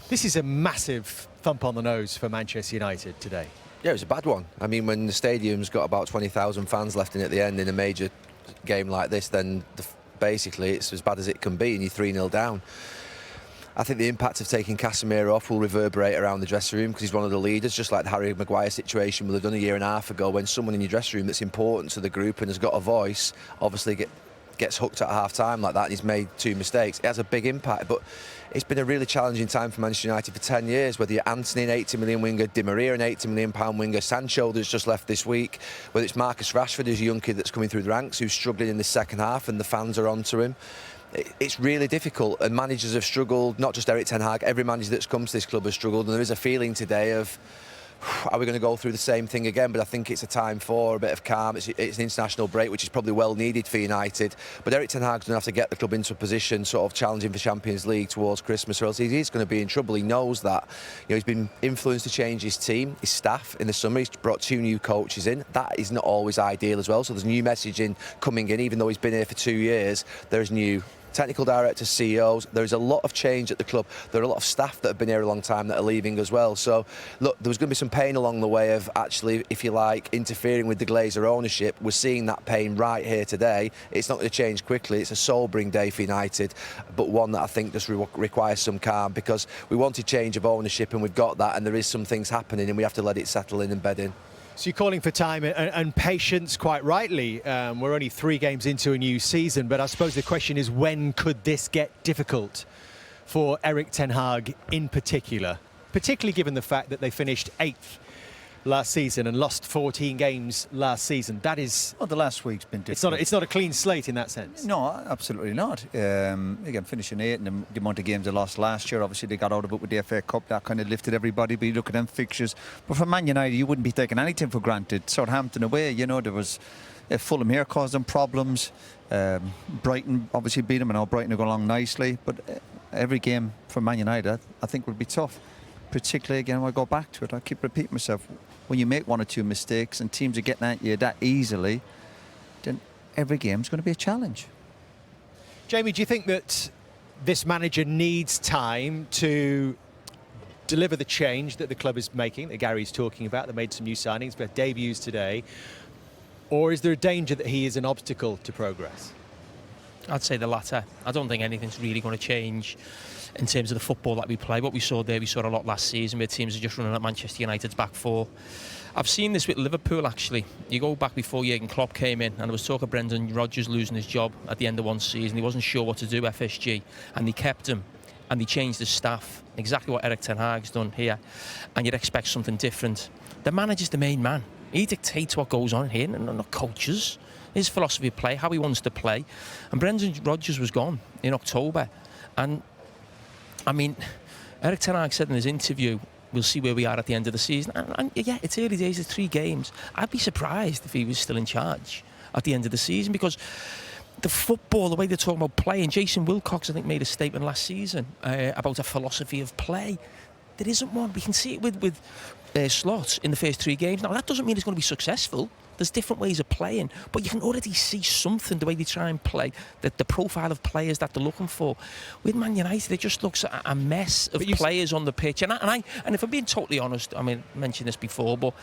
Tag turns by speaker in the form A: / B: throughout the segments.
A: This is a massive thump on the nose for Manchester United today.
B: Yeah, it was a bad one. I mean, when the stadium's got about 20,000 fans left in at the end in a major game like this, then basically it's as bad as it can be and you're 3-0 down. I think the impact of taking Casemiro off will reverberate around the dressing room because he's one of the leaders, just like the Harry Maguire situation we've done a year and a half ago, when someone in your dressing room that's important to the group and has got a voice obviously gets hooked at half-time like that and he's made 2 mistakes. It has a big impact, but it's been a really challenging time for Manchester United for 10 years, whether you're Antony, an 80 million winger, Di Maria, an 80 million pound winger, Sancho that's just left this week, whether it's Marcus Rashford, who's a young kid that's coming through the ranks, who's struggling in the second half and the fans are onto him. It's really difficult, and managers have struggled, not just Erik ten Hag, every manager that's come to this club has struggled, and there is a feeling today of, are we going to go through the same thing again? But I think it's a time for a bit of calm. It's an international break, which is probably well needed for United. But Erik ten Hag's going to have to get the club into a position sort of challenging for Champions League towards Christmas, or else he's going to be in trouble. He knows that. You know, he's been influenced to change his team, his staff in the summer. He's brought 2 new coaches in. That is not always ideal as well. So there's new messaging coming in, even though he's been here for 2 years. There's new technical directors, CEOs. There's a lot of change at the club. There are a lot of staff that have been here a long time that are leaving as well. So, look, there was going to be some pain along the way of actually, if you like, interfering with the Glazer ownership. We're seeing that pain right here today. It's not going to change quickly. It's a sobering day for United, but one that I think just requires some calm, because we wanted change of ownership and we've got that, and there is some things happening and we have to let it settle in and bed in.
A: So you're calling for time and patience, quite rightly. We're only 3 games into a new season, but I suppose the question is, when could this get difficult for Erik ten Hag in particular? Particularly given the fact that they finished 8th last season and lost 14 games last season. That is...
C: Well, the last week's been difficult.
A: It's not a clean slate in that sense.
C: No, absolutely not. Again, finishing 8 and the amount of games they lost last year, obviously they got out of it with the FA Cup. That kind of lifted everybody, but you look at them fixtures. But for Man United, you wouldn't be taking anything for granted. Southampton away, you know, there was... Fulham here caused them problems. Brighton obviously beat them, and now Brighton are going along nicely. But every game for Man United, I think, would be tough. Particularly, again, when I go back to it, I keep repeating myself, when you make 1 or 2 mistakes and teams are getting at you that easily, then every game's going to be a challenge.
A: Jamie, do you think that this manager needs time to deliver the change that the club is making, that Gary's talking about? They made some new signings, but debuts today. Or is there a danger that he is an obstacle to progress?
D: I'd say the latter. I don't think anything's really going to change in terms of the football that we play. What we saw there, we saw a lot last season where teams are just running at Manchester United's back 4. I've seen this with Liverpool, actually. You go back before Jurgen Klopp came in, and there was talk of Brendan Rodgers losing his job at the end of one season. He wasn't sure what to do, FSG, and they kept him, and they changed the staff. Exactly what Erik ten Hag's done here, and you'd expect something different. The manager's the main man. He dictates what goes on here, and not coaches. His philosophy of play, how he wants to play. And Brendan Rodgers was gone in October. And, I mean, Erik ten Hag said in his interview, we'll see where we are at the end of the season. And yeah, it's early days, it's 3 games. I'd be surprised if he was still in charge at the end of the season, because the football, the way they're talking about play, and Jason Wilcox, I think, made a statement last season about a philosophy of play. There isn't one. We can see it with Slot in the first 3 games. Now, that doesn't mean it's going to be successful. There's different ways of playing, but you can already see something, the way they try and play, the profile of players that they're looking for. With Man United, it just looks a mess of players on the pitch. And if I'm being totally honest, I mean, I mentioned this before, but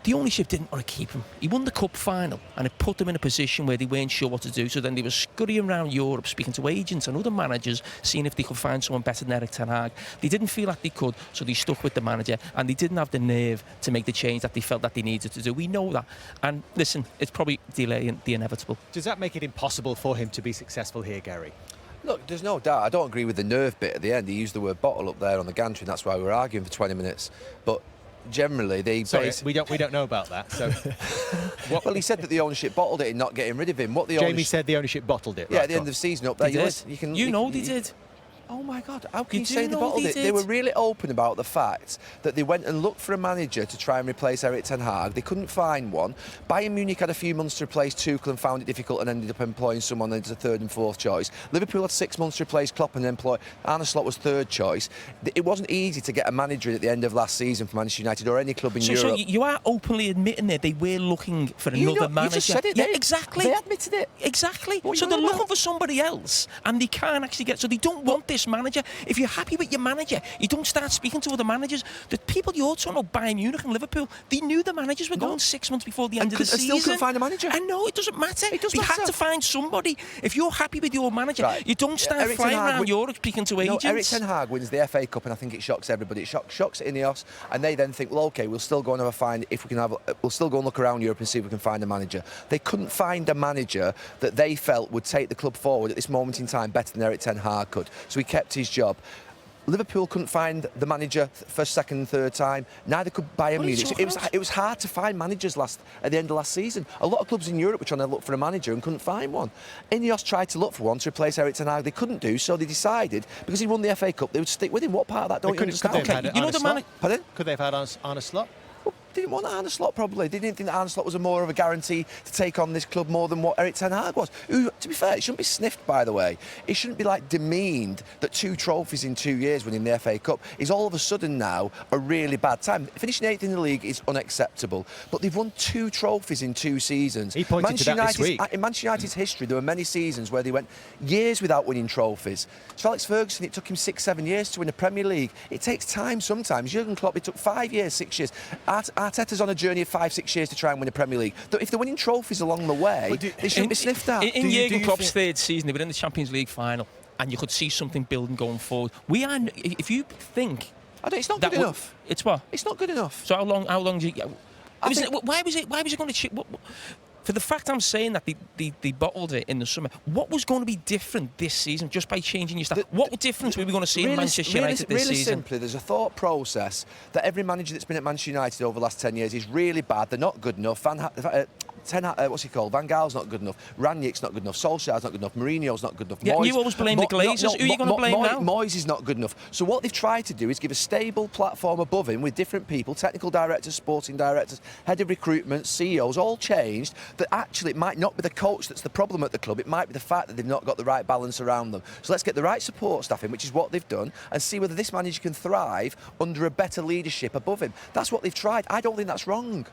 D: the ownership didn't want to keep him. He won the cup final, and it put them in a position where they weren't sure what to do. So then they were scurrying around Europe, speaking to agents and other managers, seeing if they could find someone better than Erik ten Hag. They didn't feel like they could, so they stuck with the manager, and they didn't have the nerve to make the change that they felt that they needed to do. We know that. And listen, it's probably delaying the inevitable.
A: Does that make it impossible for him to be successful here, Gary?
B: Look, there's no doubt. I don't agree with the nerve bit at the end. He used the word bottle up there on the gantry, and that's why we were arguing for 20 minutes. But generally,
A: we don't know about that. So,
B: well, he said that the ownership bottled it in not getting rid of him.
A: Jamie said the ownership bottled it.
B: Yeah,
A: right,
B: at the end of the season up there,
D: they did.
B: Oh my God, how can you say they bottled it? They were really open about the fact that they went and looked for a manager to try and replace Erik ten Hag. They couldn't find one. Bayern Munich had a few months to replace Tuchel and found it difficult and ended up employing someone as a 3rd and 4th choice. Liverpool had 6 months to replace Klopp and employ Arne Slot was 3rd choice. It wasn't easy to get a manager in at the end of last season for Manchester United or any club in Europe.
D: So you are openly admitting that they were looking for another manager.
B: You just said it.
D: Yeah, exactly.
B: They admitted it.
D: Exactly. So they're looking for somebody else, and they can't actually get. So they don't want this this manager. If you're happy with your manager, you don't start speaking to other managers. The people you're talking about, Bayern Munich and Liverpool, they knew the managers were going 6 months before the end of the season.
B: Still couldn't find a manager.
D: I know, it doesn't matter.
B: They
D: had to find somebody. If you're happy with your manager, you don't start flying around Europe speaking to agents.
B: Eric Ten Hag wins the FA Cup, and I think it shocks everybody. It shocks Ineos, and they then think, well, OK, we'll still go and we'll still go and look around Europe and see if we can find a manager. They couldn't find a manager that they felt would take the club forward at this moment in time better than Eric Ten Hag could. So he kept his job. Liverpool couldn't find the manager first, second and third time. Neither could Bayern Munich. It was hard to find managers at the end of last season. A lot of clubs in Europe were trying to look for a manager and couldn't find one. Ineos tried to look for one to replace Eric Ten Hag. They couldn't do, so they decided, because he won the FA Cup, they would stick with him. What part of that don't you understand?
A: Could they have had Arne Slot?
B: They didn't want Arne Slot, probably. They didn't think that Arne Slot was more of a guarantee to take on this club more than what Eric Ten Hag was. Who, to be fair, it shouldn't be sniffed, by the way. It shouldn't be demeaned that 2 trophies in 2 years winning the FA Cup is all of a sudden now a really bad time. Finishing 8th in the league is unacceptable, but they've won 2 trophies in 2 seasons.
A: He pointed to that this week.
B: In Manchester United's history, there were many seasons where they went years without winning trophies. So Alex Ferguson, it took him 6-7 years to win a Premier League. It takes time sometimes. Jurgen Klopp, it took 5 years, 6 years. Arteta's on a journey of 5-6 years to try and win a Premier League. If they're winning trophies along the way, they shouldn't be sniffed at.
D: In Jurgen Klopp's 3rd season, they were in the Champions League final, and you could see something building going forward. If you think...
B: It's not good enough.
D: It's what?
B: It's not good enough.
D: So how long do you... Why was it going to... For the fact I'm saying that they bottled it in the summer, what was going to be different this season just by changing your staff? What difference were we going to see in Manchester United this season?
B: Really simply, there's a thought process that every manager that's been at Manchester United over the last 10 years is really bad. They're not good enough. What's he called? Van Gaal's not good enough. Rangnick's not good enough. Solskjaer's not good enough. Mourinho's not good enough.
D: Yeah, you always blame the Glazers. Who are you going to blame now?
B: Moyes is not good enough. So what they've tried to do is give a stable platform above him with different people, technical directors, sporting directors, head of recruitment, CEOs, all changed, that actually it might not be the coach that's the problem at the club. It might be the fact that they've not got the right balance around them. So let's get the right support staff in, which is what they've done, and see whether this manager can thrive under a better leadership above him. That's what they've tried. I don't think that's wrong.